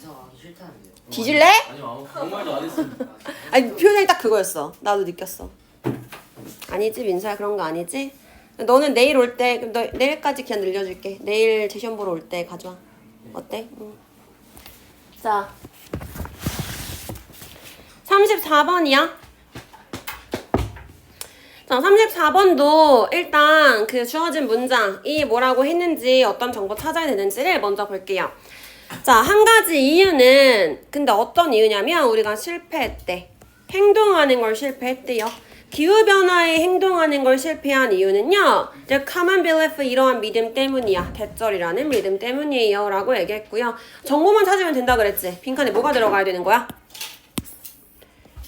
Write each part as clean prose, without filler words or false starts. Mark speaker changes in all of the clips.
Speaker 1: 인사가 하기 싫다는데요.
Speaker 2: 뒤질래?
Speaker 3: 아니요 아무 말도 안 했습니다.
Speaker 2: 아니 표정이 딱 그거였어. 나도 느꼈어. 아니지 민서야 그런 거 아니지? 너는 내일 올 때 너 내일까지 그냥 늘려줄게. 내일 제시험 보러 올 때 가져와. 어때? 응. 자 34번이야. 자 34번도 일단 그 주어진 문장이 뭐라고 했는지 어떤 정보 찾아야 되는지를 먼저 볼게요. 자, 한 가지 이유는 근데 어떤 이유냐면 우리가 실패했대. 행동하는 걸 실패했대요. 기후변화에 행동하는 걸 실패한 이유는요. The common belief 이러한 믿음 때문이야. 대절이라는 믿음 때문이에요. 라고 얘기했고요. 정보만 찾으면 된다 그랬지. 빈칸에 뭐가 들어가야 되는 거야?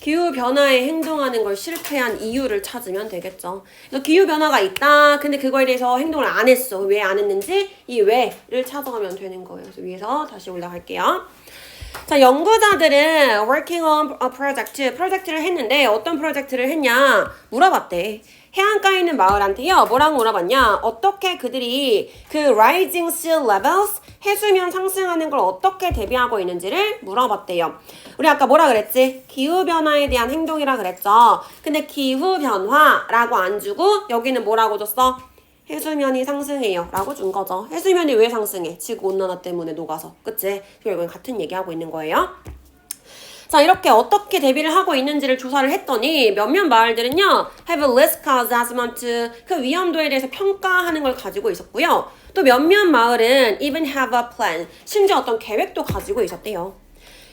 Speaker 2: 기후변화에 행동하는 걸 실패한 이유를 찾으면 되겠죠. 그래서 기후변화가 있다. 근데 그거에 대해서 행동을 안 했어. 왜 안 했는지 이 왜를 찾아가면 되는 거예요. 그래서 위에서 다시 올라갈게요. 자, 연구자들은 working on a project, 프로젝트를 했는데 어떤 프로젝트를 했냐 물어봤대. 해안가에 있는 마을한테요. 뭐라고 물어봤냐? 어떻게 그들이 그 rising sea levels, 해수면 상승하는 걸 어떻게 대비하고 있는지를 물어봤대요. 우리 아까 뭐라 그랬지? 기후변화에 대한 행동이라 그랬죠. 근데 기후변화라고 안 주고 여기는 뭐라고 줬어? 해수면이 상승해요 라고 준 거죠. 해수면이 왜 상승해? 지구온난화 때문에 녹아서. 그치? 결국엔 같은 얘기하고 있는 거예요. 자, 이렇게 어떻게 대비를 하고 있는지를 조사를 했더니 몇몇 마을들은요 have a risk assessment, 그 위험도에 대해서 평가하는 걸 가지고 있었고요. 또 몇몇 마을은 even have a plan, 심지어 어떤 계획도 가지고 있었대요.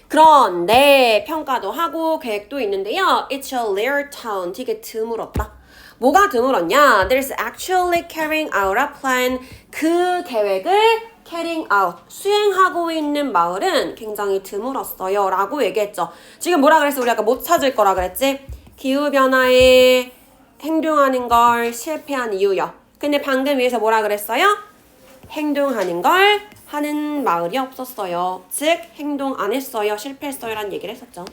Speaker 2: 그런데 평가도 하고 계획도 있는데요. It's a rare town, 되게 드물었다. 뭐가 드물었냐? There's actually carrying out a plan, 그 계획을 carrying out, 수행하고 있는 마을은 굉장히 드물었어요 라고 얘기했죠. 지금 뭐라 그랬어? 우리 아까 못 찾을 거라 그랬지? 기후변화에 행동하는 걸 실패한 이유요. 근데 방금 위에서 뭐라 그랬어요? 행동하는 걸 하는 마을이 없었어요. 즉 행동 안 했어요, 실패했어요 라는 얘기를 했었죠.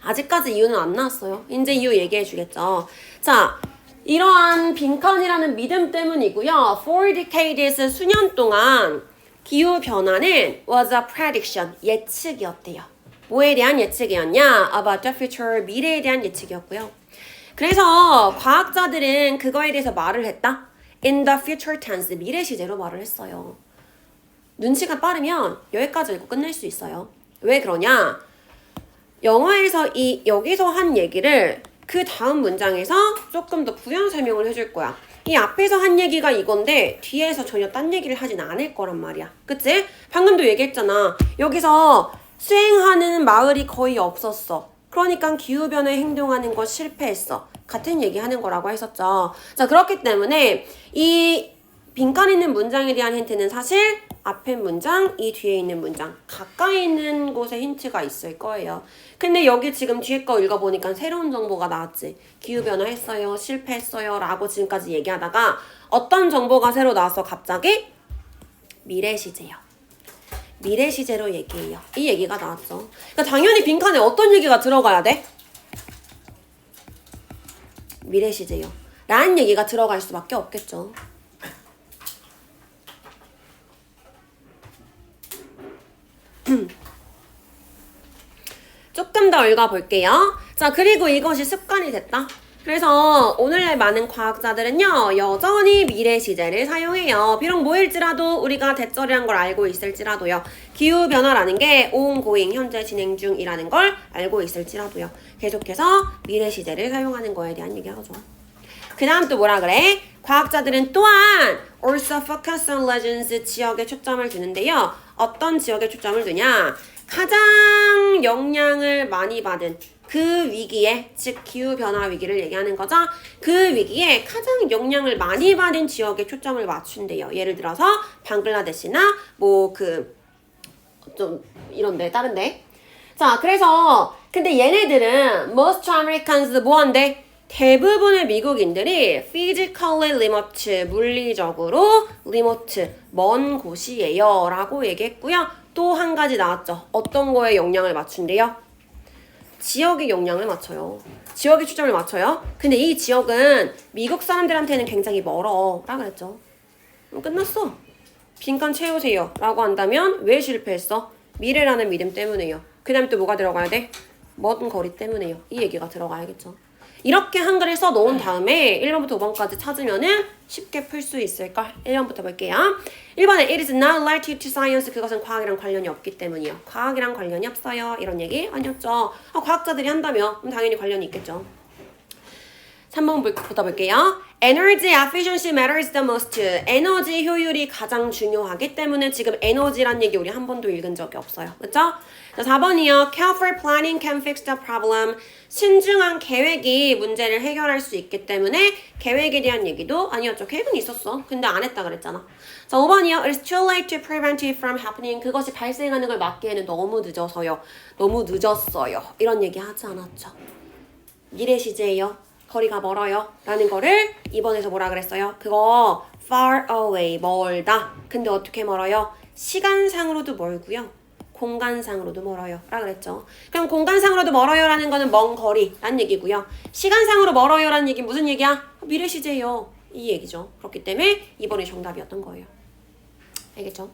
Speaker 2: 아직까지 이유는 안 나왔어요. 이제 이유 얘기해 주겠죠. 자, 이러한 빈칸이라는 믿음 때문이고요. For decades, 수년 동안 기후변화는 was a prediction, 예측이었대요. 뭐에 대한 예측이었냐? About the future, 미래에 대한 예측이었고요. 그래서 과학자들은 그거에 대해서 말을 했다. In the future tense, 미래 시제로 말을 했어요. 눈치가 빠르면 여기까지 읽고 끝낼 수 있어요. 왜 그러냐? 영어에서 여기서 한 얘기를 그 다음 문장에서 조금 더 부연 설명을 해줄 거야. 이 앞에서 한 얘기가 이건데 뒤에서 전혀 딴 얘기를 하진 않을 거란 말이야. 그치? 방금도 얘기했잖아. 여기서 수행하는 마을이 거의 없었어. 그러니까 기후변화에 행동하는 거 실패했어. 같은 얘기 하는 거라고 했었죠. 자, 그렇기 때문에 이 빈칸 있는 문장에 대한 힌트는 사실 앞에 문장, 이 뒤에 있는 문장 가까이 있는 곳에 힌트가 있을 거예요. 근데 여기 지금 뒤에 거 읽어보니까 새로운 정보가 나왔지. 기후변화 했어요, 실패했어요 라고 지금까지 얘기하다가 어떤 정보가 새로 나왔어 갑자기? 미래 시제요. 미래 시제로 얘기해요. 이 얘기가 나왔죠. 그러니까 당연히 빈칸에 어떤 얘기가 들어가야 돼? 미래 시제요. 라는 얘기가 들어갈 수밖에 없겠죠. 조금 더 읽어볼게요. 자, 그리고 이것이 습관이 됐다. 그래서 오늘날 많은 과학자들은요 여전히 미래 시제를 사용해요. 비록 뭐일지라도 우리가 대절이란 걸 알고 있을지라도요. 기후변화라는 게 ongoing, 현재 진행 중이라는 걸 알고 있을지라도요. 계속해서 미래 시제를 사용하는 거에 대한 얘기하죠. 그 다음 또 뭐라 그래? 과학자들은 또한 also focus on legends, 지역에 초점을 두는데요. 어떤 지역에 초점을 두냐? 가장 영향을 많이 받은 그 위기에, 즉 기후변화 위기를 얘기하는 거죠. 그 위기에 가장 영향을 많이 받은 지역에 초점을 맞춘대요. 예를 들어서 방글라데시나 뭐 좀 이런데 다른데. 자, 그래서 근데 얘네들은 most Americans 뭐 한대? 대부분의 미국인들이 physically remote, 물리적으로 remote, 먼 곳이에요 라고 얘기했고요. 또 한 가지 나왔죠. 어떤 거에 영향을 맞춘대요? 지역에 영향을 맞춰요. 지역에 초점을 맞춰요. 근데 이 지역은 미국 사람들한테는 굉장히 멀어 라고 그랬죠. 끝났어. 빈칸 채우세요 라고 한다면 왜 실패했어? 미래라는 믿음 때문에요. 그 다음에 또 뭐가 들어가야 돼? 먼 거리 때문에요. 이 얘기가 들어가야겠죠. 이렇게 한글을 써놓은 다음에 1번부터 5번까지 찾으면은 쉽게 풀 수 있을걸? 1번부터 볼게요. 1번에 It is not related to science. 그것은 과학이랑 관련이 없기 때문이요. 과학이랑 관련이 없어요. 이런 얘기 아니었죠. 과학자들이 한다며 그럼 당연히 관련이 있겠죠. 3번부터 볼게요. Energy efficiency matters the most. 에너지 효율이 가장 중요하기 때문에 지금 에너지란 얘기 우리 한 번도 읽은 적이 없어요. 그렇죠? 자, 4번이요. Careful planning can fix the problem. 신중한 계획이 문제를 해결할 수 있기 때문에 계획에 대한 얘기도 아니었죠. 계획은 있었어. 근데 안 했다 그랬잖아. 자, 5번이요. It's too late to prevent it from happening. 그것이 발생하는 걸 막기에는 너무 늦어서요. 너무 늦었어요. 이런 얘기 하지 않았죠. 미래 시제예요. 거리가 멀어요 라는 거를 2번에서 뭐라 그랬어요? 그거 far away, 멀다. 근데 어떻게 멀어요? 시간상으로도 멀고요. 공간상으로도 멀어요 라 그랬죠. 그럼 공간상으로도 멀어요 라는 거는 먼 거리 라는 얘기고요. 시간상으로 멀어요 라는 얘기는 무슨 얘기야? 미래 시제예요. 이 얘기죠. 그렇기 때문에 2번이 정답이었던 거예요. 알겠죠?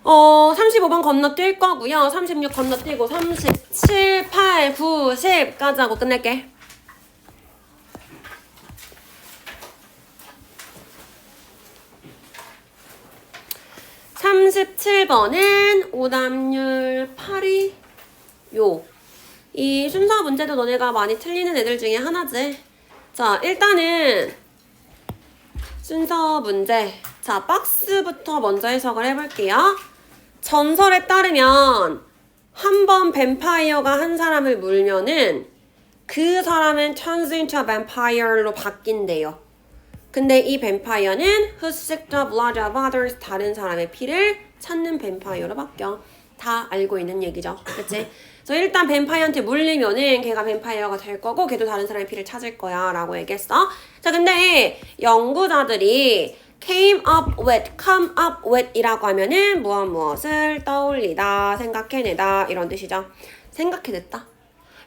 Speaker 2: 35번 건너뛸 거고요. 36 건너뛰고 37, 8, 9, 10까지 하고 끝낼게. (37번은) 오답률 8위 이 순서 문제도 너네가 많이 틀리는 애들 중에 하나지. 자, 일단은 순서 문제. 자, 박스부터 먼저 해석을 해볼게요. 전설에 따르면 한 번 뱀파이어가 한 사람을 물면은 그 사람은 turns into a vampire로 바뀐대요. 근데 이 뱀파이어는 who seek the blood of others, 다른 사람의 피를 찾는 뱀파이어로 바뀌어. 다 알고 있는 얘기죠. 그치? 그래서 일단 뱀파이어한테 물리면은 걔가 뱀파이어가 될 거고 걔도 다른 사람의 피를 찾을 거야 라고 얘기했어. 자, 근데 연구자들이 came up with 이라고 하면은 무엇을 떠올리다, 생각해내다 이런 뜻이죠. 생각해냈다.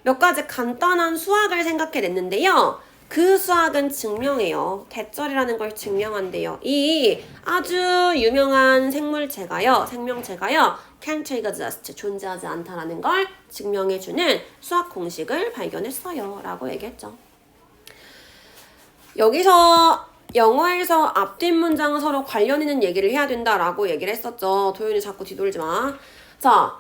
Speaker 2: 몇 가지 간단한 수학을 생각해냈는데요. 그 수학은 증명해요. 대절이라는 걸 증명한대요. 이 아주 유명한 생명체가요. can't exist, 존재하지 않다라는 걸 증명해주는 수학 공식을 발견했어요. 라고 얘기했죠. 여기서 영어에서 앞뒷 문장은 서로 관련 있는 얘기를 해야 된다라고 얘기를 했었죠. 도윤이 자꾸 뒤돌지 마. 자,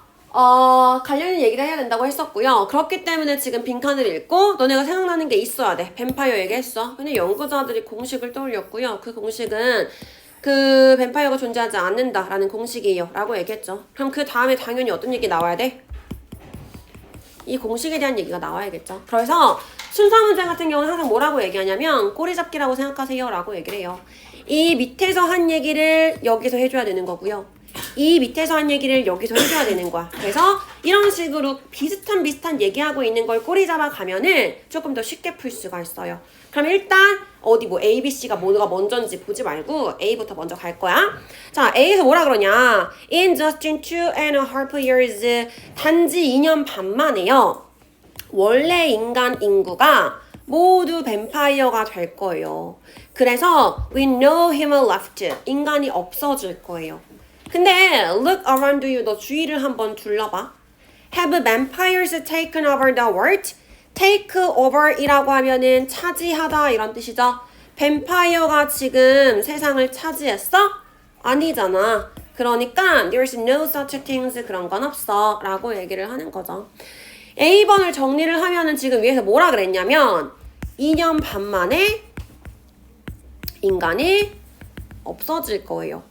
Speaker 2: 관련 있는 얘기를 해야 된다고 했었고요. 그렇기 때문에 지금 빈칸을 읽고 너네가 생각나는 게 있어야 돼. 뱀파이어 얘기했어. 근데 연구자들이 공식을 떠올렸고요. 그 공식은 그 뱀파이어가 존재하지 않는다라는 공식이에요. 라고 얘기했죠. 그럼 그 다음에 당연히 어떤 얘기 나와야 돼? 이 공식에 대한 얘기가 나와야겠죠. 그래서 순서 문제 같은 경우는 항상 뭐라고 얘기하냐면 꼬리잡기라고 생각하세요 라고 얘기를 해요. 이 밑에서 한 얘기를 여기서 해줘야 되는 거고요. 이 밑에서 한 얘기를 여기서 해줘야 되는 거야. 그래서 이런 식으로 비슷한 얘기하고 있는 걸 꼬리 잡아가면은 조금 더 쉽게 풀 수가 있어요. 그럼 일단 어디 뭐 A, B, C가 뭐가 먼저인지 보지 말고 A부터 먼저 갈 거야. 자, A에서 뭐라 그러냐. In just 2.5 years, 단지 2년 반 만에요. 원래 인간 인구가 모두 뱀파이어가 될 거예요. 그래서 we know him left. 인간이 없어질 거예요. 근데 look around you. 너 주위를 한번 둘러봐. Have vampires taken over the world? take over이라고 하면은 차지하다 이런 뜻이죠. 뱀파이어가 지금 세상을 차지했어? 아니잖아. 그러니까 there's no such things, 그런 건 없어 라고 얘기를 하는 거죠. A번을 정리를 하면은 지금 위에서 뭐라 그랬냐면 2년 반 만에 인간이 없어질 거예요.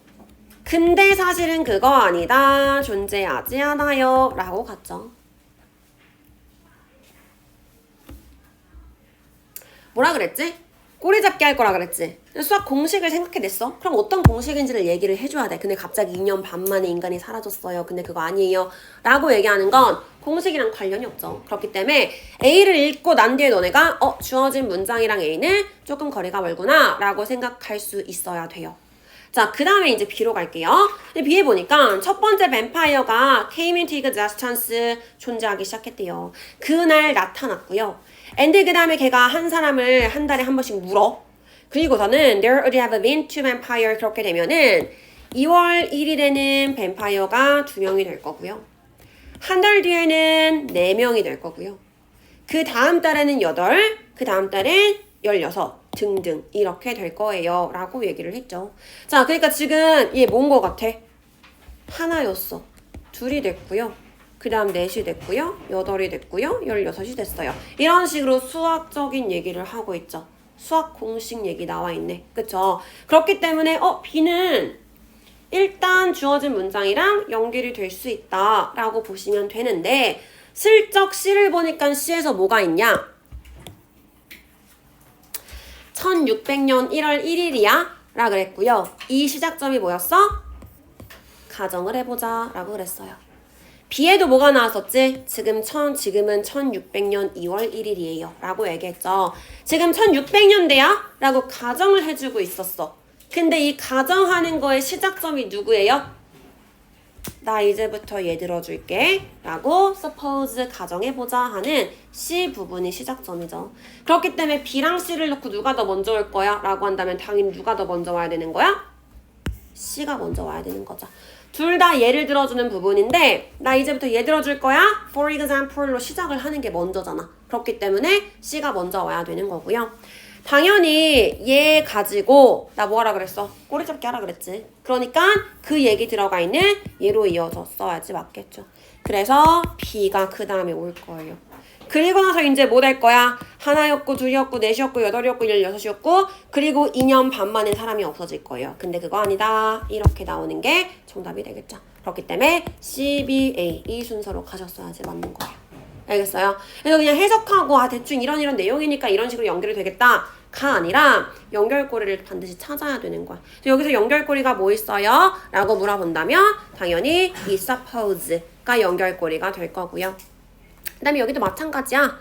Speaker 2: 근데 사실은 그거 아니다. 존재하지 않아요. 라고 갔죠. 뭐라 그랬지? 꼬리잡기 할 거라 그랬지. 수학 공식을 생각해냈어. 그럼 어떤 공식인지를 얘기를 해줘야 돼. 근데 갑자기 2년 반 만에 인간이 사라졌어요. 근데 그거 아니에요. 라고 얘기하는 건 공식이랑 관련이 없죠. 그렇기 때문에 A를 읽고 난 뒤에 너네가 주어진 문장이랑 A는 조금 거리가 멀구나 라고 생각할 수 있어야 돼요. 자, 그 다음에 이제 B로 갈게요. 근데 B에 보니까 첫 번째 뱀파이어가 came into existence, 존재하기 시작했대요. 그날 나타났고요. and 그 다음에 걔가 한 사람을 한 달에 한 번씩 물어. 그리고서는 there would have been two vampire, 그렇게 되면은 2월 1일에는 뱀파이어가 2명이 될 거고요. 한 달 뒤에는 4명이 될 거고요. 그 다음 달에는 8, 그 다음 달엔 16 등등 이렇게 될 거예요 라고 얘기를 했죠. 자, 그러니까 지금 얘 뭔 거 같아? 하나였어. 둘이 됐고요. 그 다음 4시 됐고요. 8이 됐고요. 16이 됐어요. 이런 식으로 수학적인 얘기를 하고 있죠. 수학 공식 얘기 나와 있네. 그쵸? 그렇기 때문에 B는 일단 주어진 문장이랑 연결이 될 수 있다 라고 보시면 되는데 슬쩍 C를 보니까 C에서 뭐가 있냐? 1600년 1월 1일이야 라 그랬고요. 이 시작점이 뭐였어? 가정을 해보자 라고 그랬어요. B에도 뭐가 나왔었지? 지금은 1600년 2월 1일이에요 라고 얘기했죠. 지금 1600년대야? 라고 가정을 해주고 있었어. 근데 이 가정하는 거의 시작점이 누구예요? 나 이제부터 얘 들어줄게 라고 suppose 가정해보자 하는 C 부분이 시작점이죠. 그렇기 때문에 B랑 C를 놓고 누가 더 먼저 올 거야? 라고 한다면 당연히 누가 더 먼저 와야 되는 거야? C가 먼저 와야 되는 거죠. 둘 다 예를 들어주는 부분인데 나 이제부터 얘 들어줄 거야? For example로 시작을 하는 게 먼저잖아. 그렇기 때문에 C가 먼저 와야 되는 거고요. 당연히 얘 가지고 나 뭐하라 그랬어? 꼬리 잡기 하라 그랬지. 그러니까 그 얘기 들어가 있는 얘로 이어서 써야지 맞겠죠. 그래서 B가 그 다음에 올 거예요. 그리고 나서 이제 뭐 될 거야? 하나였고 둘이었고 넷이었고 여덟이었고 16이었고 그리고 2년 반 만에 사람이 없어질 거예요. 근데 그거 아니다. 이렇게 나오는 게 정답이 되겠죠. 그렇기 때문에 C, B, A 이 순서로 가셨어야지 맞는 거예요. 알겠어요? 그래서 그냥 해석하고 대충 이런 내용이니까 이런 식으로 연결이 되겠다 가 아니라 연결고리를 반드시 찾아야 되는 거야. 그래서 여기서 연결고리가 뭐 있어요? 라고 물어본다면 당연히 이 suppose가 연결고리가 될 거고요. 그 다음에 여기도 마찬가지야.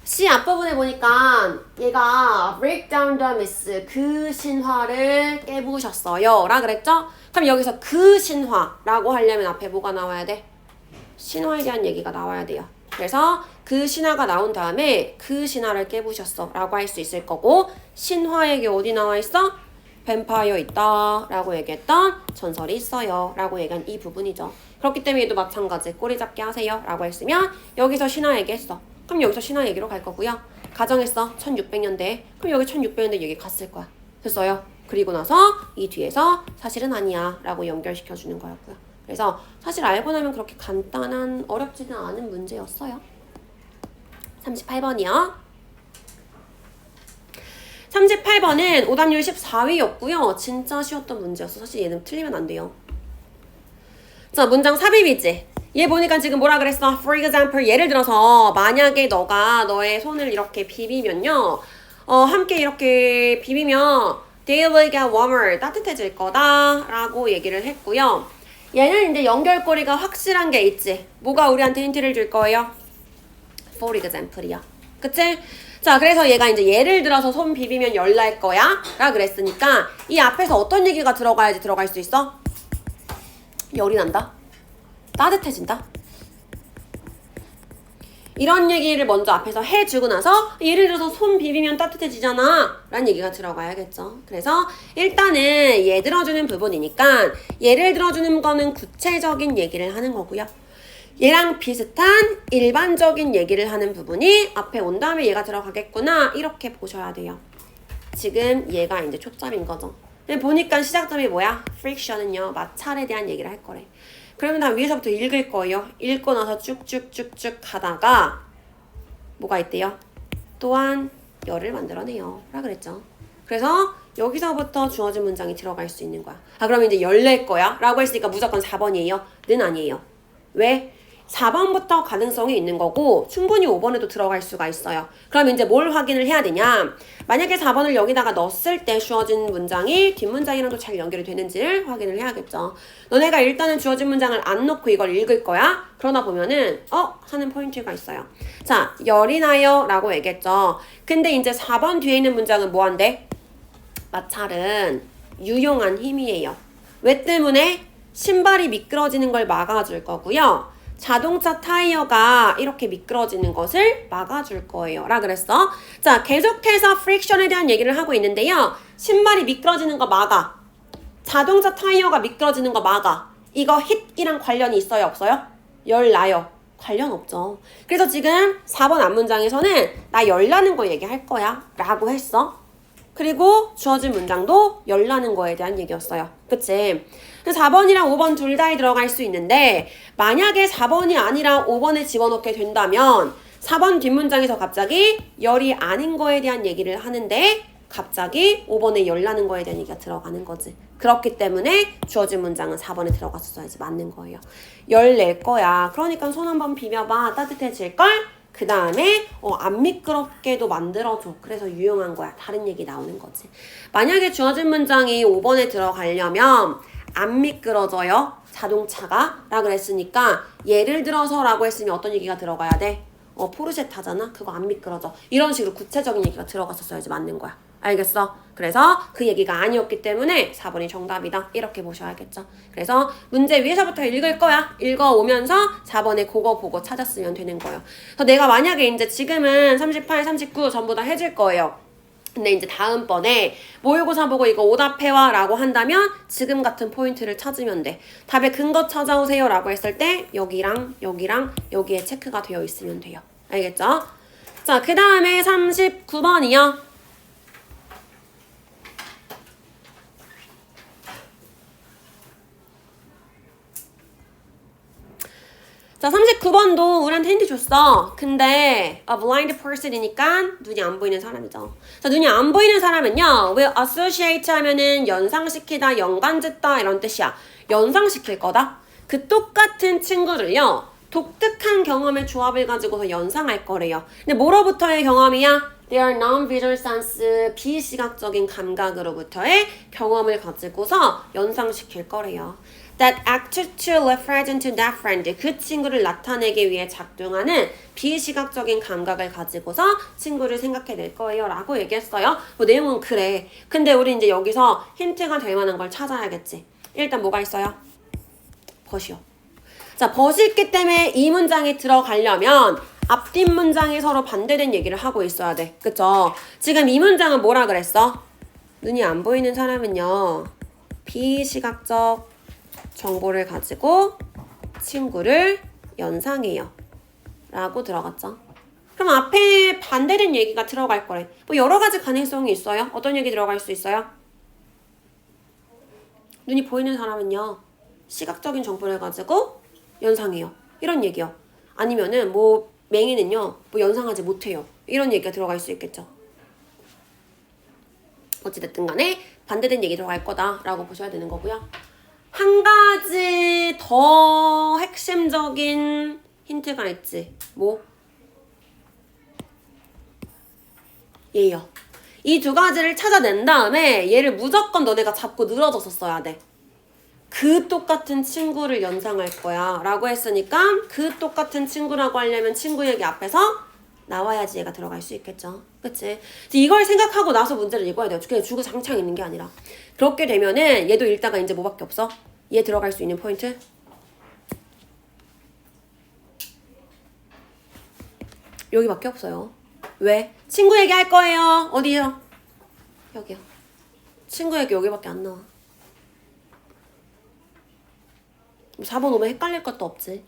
Speaker 2: C 앞부분에 보니까 얘가 break down the myth 그 신화를 깨부셨어요 라 그랬죠? 그럼 여기서 그 신화라고 하려면 앞에 뭐가 나와야 돼? 신화에 대한 얘기가 나와야 돼요. 그래서 그 신화가 나온 다음에 그 신화를 깨부셨어 라고 할 수 있을 거고 신화에게 어디 나와 있어? 뱀파이어 있다 라고 얘기했던 전설이 있어요 라고 얘기한 이 부분이죠. 그렇기 때문에 얘도 마찬가지 꼬리 잡기 하세요 라고 했으면 여기서 신화 얘기했어. 그럼 여기서 신화 얘기로 갈 거고요. 가정했어 1600년대 그럼 여기 1600년대 얘기 갔을 거야. 됐어요? 그리고 나서 이 뒤에서 사실은 아니야 라고 연결시켜 주는 거였고요. 그래서 사실 알고 나면 그렇게 간단한 어렵지는 않은 문제였어요. 38번이요. 38번은 오답률 14위였고요. 진짜 쉬웠던 문제였어. 사실 얘는 틀리면 안 돼요. 자, 문장 삽입이지. 얘 보니까 지금 뭐라 그랬어? For example, 예를 들어서 만약에 너가 너의 손을 이렇게 비비면요. 함께 이렇게 비비면 they will get warmer. 따뜻해질 거다 라고 얘기를 했고요. 얘는 이제 연결고리가 확실한 게 있지. 뭐가 우리한테 힌트를 줄 거예요? For example이야. 그치? 자, 그래서 얘가 이제 예를 들어서 손 비비면 열 날 거야 라 그랬으니까 이 앞에서 어떤 얘기가 들어가야지 들어갈 수 있어? 열이 난다? 따뜻해진다? 이런 얘기를 먼저 앞에서 해주고 나서 예를 들어서 손 비비면 따뜻해지잖아 라는 얘기가 들어가야겠죠. 그래서 일단은 얘 들어주는 부분이니까 예를 들어주는 거는 구체적인 얘기를 하는 거고요. 얘랑 비슷한 일반적인 얘기를 하는 부분이 앞에 온 다음에 얘가 들어가겠구나 이렇게 보셔야 돼요. 지금 얘가 이제 초점인 거죠. 보니까 시작점이 뭐야? friction은요 마찰에 대한 얘기를 할 거래. 그러면 나 위에서부터 읽을 거예요. 읽고 나서 쭉쭉쭉쭉 가다가 뭐가 있대요? 또한 열을 만들어내요 라 그랬죠. 그래서 여기서부터 주어진 문장이 들어갈 수 있는 거야. 그럼 이제 열 낼 거야 라고 했으니까 무조건 4번이에요? 는 아니에요. 왜? 4번부터 가능성이 있는 거고 충분히 5번에도 들어갈 수가 있어요. 그럼 이제 뭘 확인을 해야 되냐? 만약에 4번을 여기다가 넣었을 때 주어진 문장이 뒷문장이랑도 잘 연결이 되는지를 확인을 해야겠죠. 너네가 일단은 주어진 문장을 안 넣고 이걸 읽을 거야? 그러다 보면은 하는 포인트가 있어요. 자, 열이 나요 라고 얘기했죠. 근데 이제 4번 뒤에 있는 문장은 뭐 한대? 마찰은 유용한 힘이에요. 왜 때문에? 신발이 미끄러지는 걸 막아줄 거고요. 자동차 타이어가 이렇게 미끄러지는 것을 막아줄 거예요 라 그랬어. 자, 계속해서 friction에 대한 얘기를 하고 있는데요. 신발이 미끄러지는 거 막아. 자동차 타이어가 미끄러지는 거 막아. 이거 hit이랑 관련이 있어요, 없어요? 열 나요. 관련 없죠. 그래서 지금 4번 앞문장에서는 나 열나는 거 얘기할 거야 라고 했어. 그리고 주어진 문장도 열나는 거에 대한 얘기였어요. 그치? 4번이랑 5번 둘 다에 들어갈 수 있는데 만약에 4번이 아니라 5번에 집어넣게 된다면 4번 뒷문장에서 갑자기 열이 아닌 거에 대한 얘기를 하는데 갑자기 5번에 열나는 거에 대한 얘기가 들어가는 거지. 그렇기 때문에 주어진 문장은 4번에 들어갔어야지 맞는 거예요. 열 낼 거야. 그러니까 손 한번 비벼봐. 따뜻해질걸? 그 다음에 안 미끄럽게도 만들어줘. 그래서 유용한 거야. 다른 얘기 나오는 거지. 만약에 주어진 문장이 5번에 들어가려면 안 미끄러져요. 자동차가 라 그랬으니까 예를 들어서 라고 했으면 어떤 얘기가 들어가야 돼? 포르쉐 타잖아? 그거 안 미끄러져. 이런 식으로 구체적인 얘기가 들어갔었어야지 맞는 거야. 알겠어? 그래서 그 얘기가 아니었기 때문에 4번이 정답이다. 이렇게 보셔야겠죠. 그래서 문제 위에서부터 읽을 거야. 읽어오면서 4번에 그거 보고 찾았으면 되는 거예요. 그래서 내가 만약에 이제 지금은 38, 39 전부 다 해줄 거예요. 근데 이제 다음번에 모의고사 보고 이거 오답해와 라고 한다면 지금 같은 포인트를 찾으면 돼. 답의 근거 찾아오세요 라고 했을 때 여기랑 여기랑 여기에 체크가 되어 있으면 돼요. 알겠죠? 자, 그 다음에 39번이요. 자, 39번도 우리한테 힌트 줬어. 근데 a blind person이니까 눈이 안 보이는 사람이죠. 자, 눈이 안 보이는 사람은요. will associate 하면은 연상시키다, 연관짓다 이런 뜻이야. 연상시킬 거다. 그 똑같은 친구를요. 독특한 경험의 조합을 가지고서 연상할 거래요. 근데 뭐로부터의 경험이야? Their non-visual sense, 비시각적인 감각으로부터의 경험을 가지고서 연상시킬 거래요. That act to refer to that friend. 그 친구를 나타내기 위해 작동하는 비시각적인 감각을 가지고서 친구를 생각해낼 거예요 라고 얘기했어요. 뭐 내용은 그래. 근데 우리 이제 여기서 힌트가 될 만한 걸 찾아야겠지. 일단 뭐가 있어요? 벗이요. 자, 벗이 있기 때문에 이 문장에 들어가려면 앞뒷 문장이 서로 반대된 얘기를 하고 있어야 돼. 그쵸? 지금 이 문장은 뭐라 그랬어? 눈이 안 보이는 사람은요. 비시각적 정보를 가지고 친구를 연상해요. 라고 들어갔죠. 그럼 앞에 반대된 얘기가 들어갈 거래. 뭐 여러 가지 가능성이 있어요. 어떤 얘기 들어갈 수 있어요? 눈이 보이는 사람은요. 시각적인 정보를 가지고 연상해요. 이런 얘기요. 아니면은 뭐 맹이는요. 뭐 연상하지 못해요. 이런 얘기가 들어갈 수 있겠죠. 어찌됐든 간에 반대된 얘기 들어갈 거다라고 보셔야 되는 거고요. 한 가지 더 핵심적인 힌트가 있지. 뭐? 얘요. 이 두 가지를 찾아낸 다음에 얘를 무조건 너네가 잡고 늘어져서 써야 돼. 그 똑같은 친구를 연상할 거야 라고 했으니까 그 똑같은 친구라고 하려면 친구 얘기 앞에서 나와야지 얘가 들어갈 수 있겠죠. 그치? 이걸 생각하고 나서 문제를 읽어야 돼요. 그냥 주구장창 있는 게 아니라. 그렇게 되면은 얘도 읽다가 이제 뭐밖에 없어? 얘 들어갈 수 있는 포인트? 여기밖에 없어요. 왜? 친구 얘기 할 거예요. 어디요? 여기요. 친구 얘기 여기밖에 안 나와. 4번 오면 헷갈릴 것도 없지.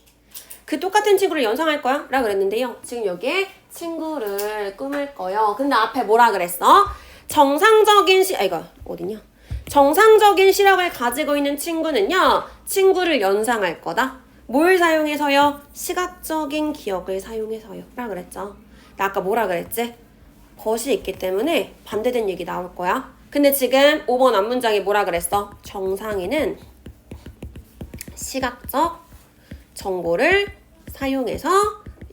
Speaker 2: 그 똑같은 친구를 연상할 거야? 라고 그랬는데요. 지금 여기에 친구를 꾸밀 거예요. 근데 앞에 뭐라 그랬어? 정상적인 이거 어디냐? 정상적인 시력을 가지고 있는 친구는요. 친구를 연상할 거다. 뭘 사용해서요? 시각적인 기억을 사용해서요. 라고 그랬죠. 나 아까 뭐라 그랬지? 벗이 있기 때문에 반대된 얘기 나올 거야. 근데 지금 5번 앞문장에 뭐라 그랬어? 정상인은 시각적 정보를 사용해서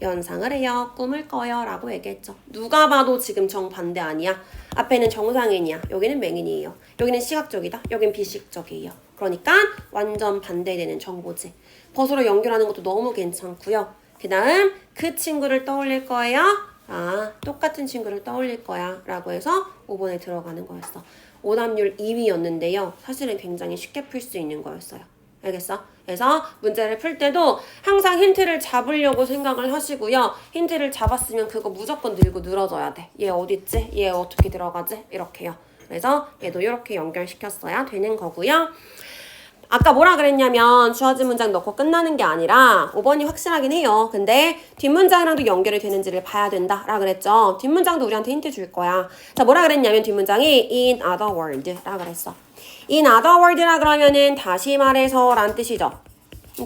Speaker 2: 연상을 해요. 꾸밀 거예요. 라고 얘기했죠. 누가 봐도 지금 정반대 아니야. 앞에는 정상인이야. 여기는 맹인이에요. 여기는 시각적이다. 여긴 비시각적이에요. 그러니까 완전 반대되는 정보지. 벗으로 연결하는 것도 너무 괜찮고요. 그 다음 그 친구를 떠올릴 거예요. 아, 똑같은 친구를 떠올릴 거야. 라고 해서 5번에 들어가는 거였어. 오답률 2위였는데요. 사실은 굉장히 쉽게 풀 수 있는 거였어요. 알겠어? 그래서 문제를 풀 때도 항상 힌트를 잡으려고 생각을 하시고요. 힌트를 잡았으면 그거 무조건 들고 늘어져야 돼. 얘 어딨지? 얘 어떻게 들어가지? 이렇게요. 그래서 얘도 이렇게 연결시켰어야 되는 거고요. 아까 뭐라 그랬냐면 주어진 문장 넣고 끝나는 게 아니라 5번이 확실하긴 해요. 근데 뒷문장이랑도 연결이 되는지를 봐야 된다 라 그랬죠. 뒷문장도 우리한테 힌트 줄 거야. 자, 뭐라 그랬냐면 뒷문장이 in other word 라 그랬어. in other word 라 그러면은 다시 말해서 란 뜻이죠.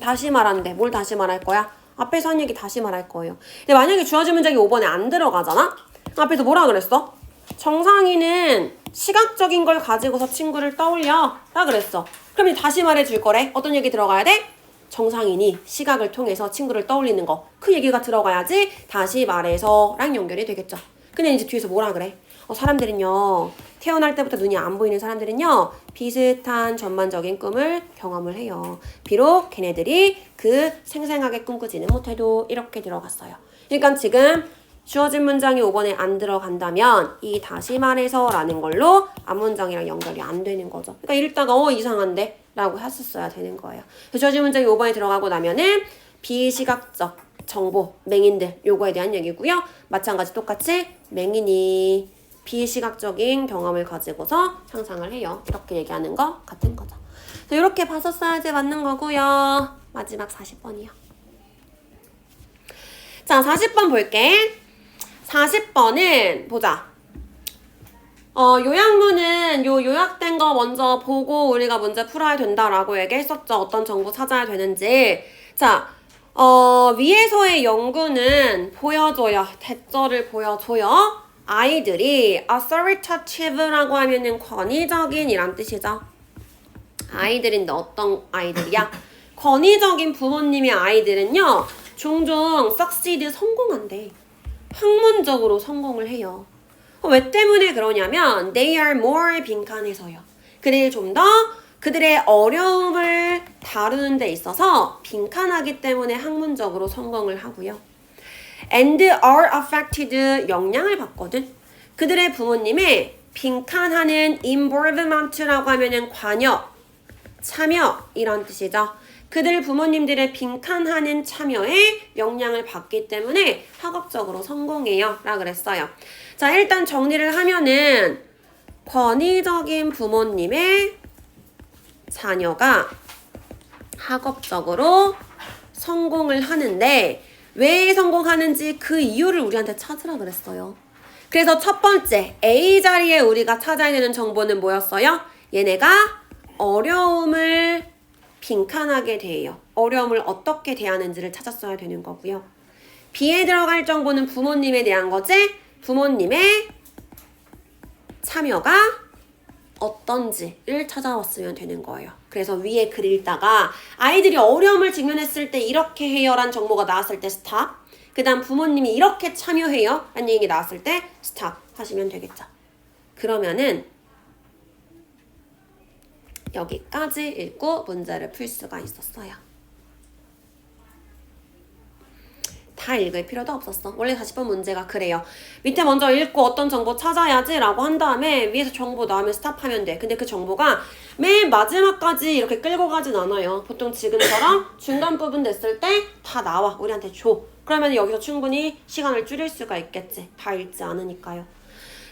Speaker 2: 다시 말하는데 뭘 다시 말할 거야? 앞에서 한 얘기 다시 말할 거예요. 근데 만약에 주어진 문장이 5번에 안 들어가잖아? 앞에서 뭐라 그랬어? 정상이는 시각적인 걸 가지고서 친구를 떠올려 라 그랬어. 그럼 이제 다시 말해줄 거래. 어떤 얘기 들어가야 돼? 정상인이 시각을 통해서 친구를 떠올리는 거. 그 얘기가 들어가야지 다시 말해서 랑 연결이 되겠죠. 근데 이제 뒤에서 뭐라 그래? 사람들은요. 태어날 때부터 눈이 안 보이는 사람들은요. 비슷한 전반적인 꿈을 경험을 해요. 비록 걔네들이 그 생생하게 꿈꾸지는 못해도 이렇게 들어갔어요. 그러니까 지금 주어진 문장이 5번에 안 들어간다면 이 다시 말해서 라는 걸로 앞문장이랑 연결이 안 되는 거죠. 그러니까 읽다가 이상한데 라고 했었어야 되는 거예요. 주어진 문장이 5번에 들어가고 나면은 비시각적 정보, 맹인들 요거에 대한 얘기고요. 마찬가지 똑같이 맹인이 비시각적인 경험을 가지고서 상상을 해요. 이렇게 얘기하는 거 같은 거죠. 이렇게 봤었어야지 맞는 거고요. 마지막 40번이요. 자, 40번 볼게. 40번은 보자. 요약문은 요약된 거 먼저 보고 우리가 문제 풀어야 된다라고 얘기했었죠. 어떤 정보 찾아야 되는지. 자, 위에서의 연구는 보여줘요. 대절을 보여줘요. 아이들이 authoritative라고 하면은 권위적인 이란 뜻이죠. 아이들인데 어떤 아이들이야? 권위적인 부모님의 아이들은요. 종종 succeed 성공한대. 학문적으로 성공을 해요. 왜 때문에 그러냐면 they are more 빈칸해서요. 그들이 좀 더 그들의 어려움을 다루는 데 있어서 빈칸하기 때문에 학문적으로 성공을 하고요. and are affected 영향을 받거든. 그들의 부모님의 빈칸하는 involvement라고 하면은 관여, 참여 이런 뜻이죠. 그들 부모님들의 빈칸하는 참여에 영향을 받기 때문에 학업적으로 성공해요 라 그랬어요. 자, 일단 정리를 하면은 권위적인 부모님의 자녀가 학업적으로 성공을 하는데 왜 성공하는지 그 이유를 우리한테 찾으라 그랬어요. 그래서 첫 번째 A 자리에 우리가 찾아야 되는 정보는 뭐였어요? 얘네가 어려움을 빈칸하게 대해요. 어려움을 어떻게 대하는지를 찾았어야 되는 거고요. B에 들어갈 정보는 부모님에 대한 거지? 부모님의 참여가 어떤지를 찾아왔으면 되는 거예요. 그래서 위에 글 읽다가 아이들이 어려움을 직면했을 때 이렇게 해요 라는 정보가 나왔을 때 스탑. 그 다음 부모님이 이렇게 참여해요 라는 얘기 나왔을 때 스탑 하시면 되겠죠. 그러면은 여기까지 읽고 문제를 풀 수가 있었어요. 다 읽을 필요도 없었어. 원래 40번 문제가 그래요. 밑에 먼저 읽고 어떤 정보 찾아야지 라고 한 다음에 위에서 정보 나오면 스탑하면 돼. 근데 그 정보가 맨 마지막까지 이렇게 끌고 가진 않아요. 보통 지금처럼 중간 부분 됐을 때 다 나와. 우리한테 줘. 그러면 여기서 충분히 시간을 줄일 수가 있겠지. 다 읽지 않으니까요.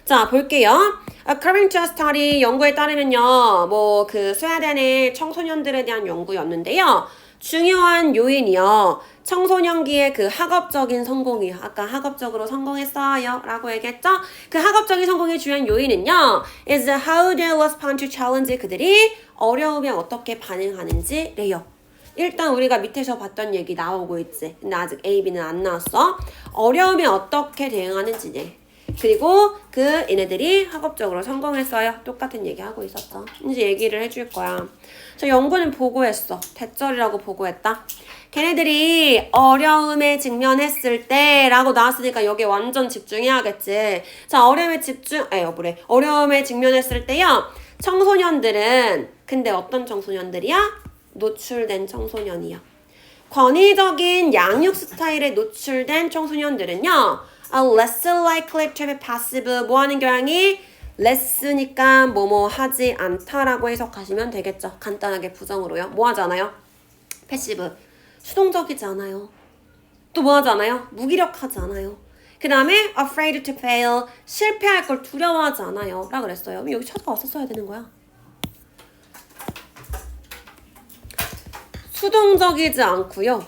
Speaker 2: 자, 볼게요. According to a study, 연구에 따르면요. 그 스웨덴의 청소년들에 대한 연구였는데요. 중요한 요인이요. 청소년기의 그 학업적인 성공이요. 아까 학업적으로 성공했어요 라고 얘기했죠? 그 학업적인 성공의 중요한 요인은요. is how they respond to challenge. 그들이 어려움에 어떻게 반응하는지 래요. 일단 우리가 밑에서 봤던 얘기 나오고 있지. 근데 아직 A, B는 안 나왔어. 어려움에 어떻게 대응하는지네. 그리고 얘네들이 학업적으로 성공했어요. 똑같은 얘기 하고 있었죠. 이제 얘기를 해줄 거야. 저 연구는 보고했어. 대절이라고 보고했다. 걔네들이 어려움에 직면했을 때 라고 나왔으니까 여기에 완전 집중해야겠지. 자, 어려움에 직면했을 때요. 청소년들은 근데 어떤 청소년들이야? 노출된 청소년이요. 권위적인 양육 스타일에 노출된 청소년들은요. less likely to be passive. 뭐 하는 교양이? less니까 뭐뭐 하지 않다라고 해석하시면 되겠죠. 간단하게 부정으로요. 뭐 하잖아요? passive. 수동적이지 않아요. 또 뭐 하지 않아요? 무기력하지 않아요. 그 다음에 afraid to fail. 실패할 걸 두려워하지 않아요. 라 그랬어요. 그럼 여기 찾아와서 써야 되는 거야. 수동적이지 않고요.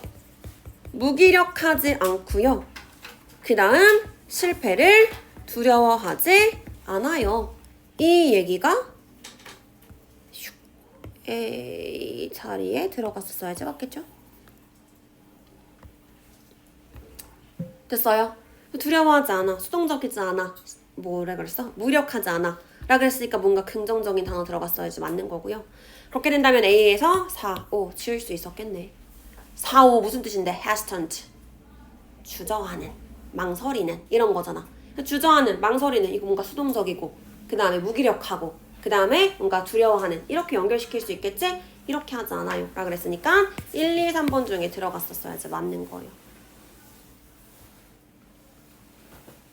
Speaker 2: 무기력하지 않고요. 그 다음 실패를 두려워하지 않아요. 이 얘기가 A 자리에 들어갔었어야지 맞겠죠? 됐어요? 두려워하지 않아. 수동적이지 않아. 뭐라 그랬어? 무력하지 않아. 라 그랬으니까 뭔가 긍정적인 단어 들어갔어야지 맞는 거고요. 그렇게 된다면 A에서 4, 5 지울 수 있었겠네. 4, 5 무슨 뜻인데? hesitant. 주저하는, 망설이는 이런 거잖아. 주저하는, 망설이는 이거 뭔가 수동적이고 그 다음에 무기력하고 그 다음에 뭔가 두려워하는 이렇게 연결시킬 수 있겠지? 이렇게 하지 않아요. 라 그랬으니까 1, 2, 3번 중에 들어갔었어야지 맞는 거예요.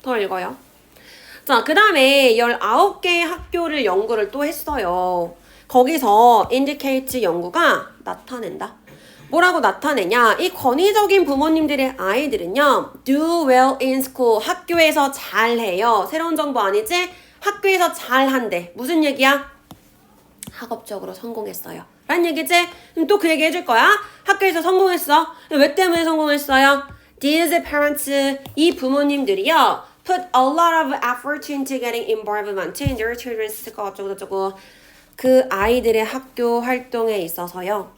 Speaker 2: 더 읽어요. 자, 그 다음에 19개의 학교를 연구를 또 했어요. 거기서 indicate 연구가 나타낸다. 뭐라고 나타내냐? 이 권위적인 부모님들의 아이들은요, do well in school. 학교에서 잘해요. 새로운 정보 아니지? 학교에서 잘한대. 무슨 얘기야? 학업적으로 성공했어요. 라는 얘기지? 그럼 또 그 얘기 해줄 거야? 학교에서 성공했어. 왜 때문에 성공했어요? These parents, 이 부모님들이요, put a lot of effort into getting involvement in their children's 어쩌고저쩌고. 그 아이들의 학교 활동에 있어서요,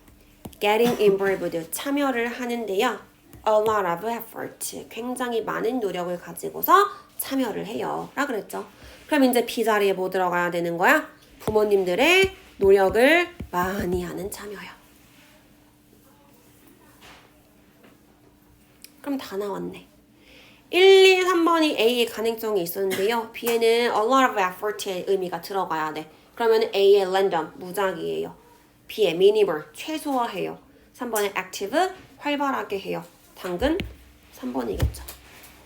Speaker 2: getting involved, 참여를 하는데요, a lot of effort, 굉장히 많은 노력을 가지고서 참여를 해요. 라 그랬죠. 그럼 이제 B 자리에 뭐 들어가야 되는 거야? 부모님들의 노력을 많이 하는 참여요. 그럼 다 나왔네. 1, 2, 3번이 A의 가능성이 있었는데요. B에는 a lot of effort의 의미가 들어가야 돼. 그러면 A의 random, 무작위예요. B의 minimal, 최소화해요. 3번의 active, 활발하게 해요. 당근 3번이겠죠.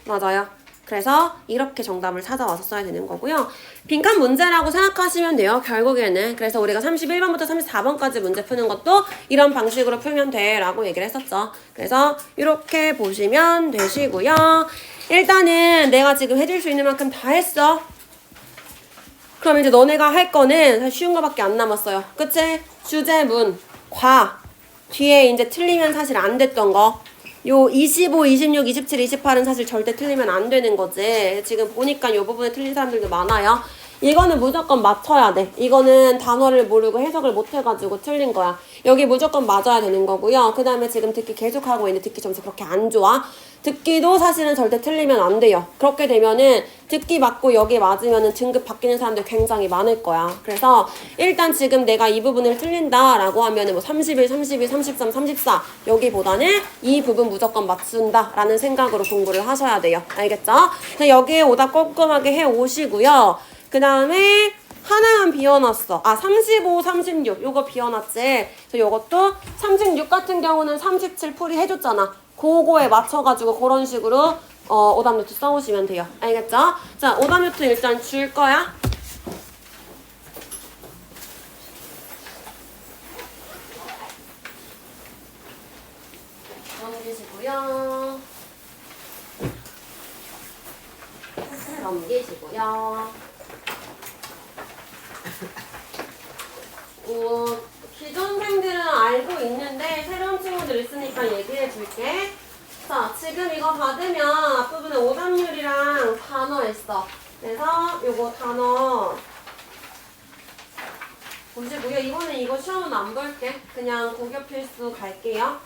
Speaker 2: 맞아요. 그래서 이렇게 정답을 찾아와서 써야 되는 거고요. 빈칸 문제라고 생각하시면 돼요. 결국에는. 그래서 우리가 31번부터 34번까지 문제 푸는 것도 이런 방식으로 풀면 돼 라고 얘기를 했었죠. 그래서 이렇게 보시면 되시고요. 일단은 내가 지금 해줄 수 있는 만큼 다 했어. 그럼 이제 너네가 할 거는 사실 쉬운 거밖에 안 남았어요. 그치? 주제문, 과, 뒤에 이제 틀리면 사실 안 됐던 거. 요 25, 26, 27, 28은 사실 절대 틀리면 안 되는 거지. 지금 보니까 요 부분에 틀린 사람들도 많아요. 이거는 무조건 맞춰야 돼. 이거는 단어를 모르고 해석을 못 해가지고 틀린 거야. 여기 무조건 맞아야 되는 거고요. 그 다음에 지금 듣기 계속 하고 있는데 듣기 점수 그렇게 안 좋아. 듣기도 사실은 절대 틀리면 안 돼요. 그렇게 되면은 듣기 맞고 여기 맞으면은 등급 바뀌는 사람들 굉장히 많을 거야. 그래서 일단 지금 내가 이 부분을 틀린다라고 하면은 뭐 31, 32, 33, 34 여기보다는 이 부분 무조건 맞춘다라는 생각으로 공부를 하셔야 돼요. 알겠죠? 그래서 여기에 오답 꼼꼼하게 해 오시고요. 그 다음에 하나만 비워놨어. 35, 36 요거 비워놨지. 그래서 요것도 36 같은 경우는 37 풀이 해줬잖아. 그거에 맞춰가지고 그런 식으로 오답 노트 써오시면 돼요. 알겠죠? 자, 오답 노트 일단 줄 거야. 넘기시고요. 넘기시고요. 기존생들은 알고 있는데 새로운 친구들 있으니까 얘기해 줄게. 자, 지금 이거 받으면 앞부분에 오답률이랑 단어 있어. 그래서 요거 단어 보시고요. 이번엔 이거 시험은 안 볼게. 그냥 고교 필수 갈게요.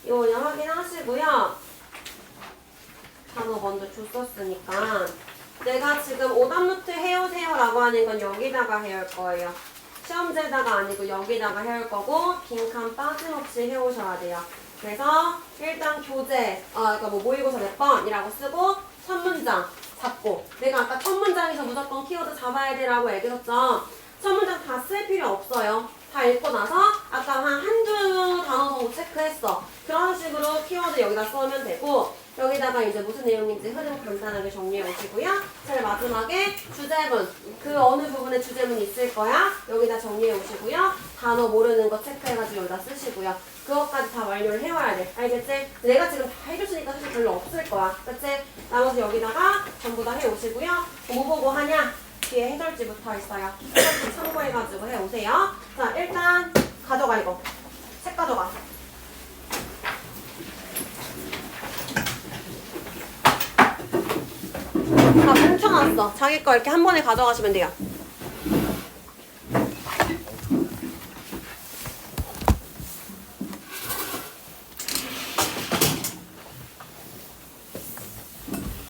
Speaker 2: 이거 그냥 확인하시고요. 단어 먼저 줬었으니까 내가 지금 오답노트 해오세요 라고 하는 건 여기다가 해올 거예요. 시험지에다가 아니고 여기다가 해올 거고 빈칸 빠짐없이 해오셔야 돼요. 그래서 일단 교재, 그러니까 뭐 모의고사 몇 번이라고 쓰고 첫 문장 잡고, 내가 아까 첫 문장에서 무조건 키워드 잡아야 돼라고 얘기했죠. 첫 문장 다 쓸 필요 없어요. 다 읽고 나서 아까 한두 단어 정도 체크했어. 그런 식으로 키워드 여기다 써면 되고, 여기다가 이제 무슨 내용인지 흐름 간단하게 정리해 오시고요. 제일 마지막에 주제문, 그 어느 부분에 주제문이 있을 거야. 여기다 정리해 오시고요. 단어 모르는 거 체크해가지고 여기다 쓰시고요. 그것까지 다 완료를 해와야 돼. 알겠지? 내가 지금 다 해줬으니까 사실 별로 없을 거야. 그치? 나머지 여기다가 전부 다 해오시고요. 뭐 보고 하냐? 뒤에 해설지 붙어 있어요. 해설지 참고해가지고 해오세요. 자, 일단 가져가 이거. 책 가져가. 다 뭉쳐놨어. 자기 거 이렇게 한 번에 가져가시면 돼요.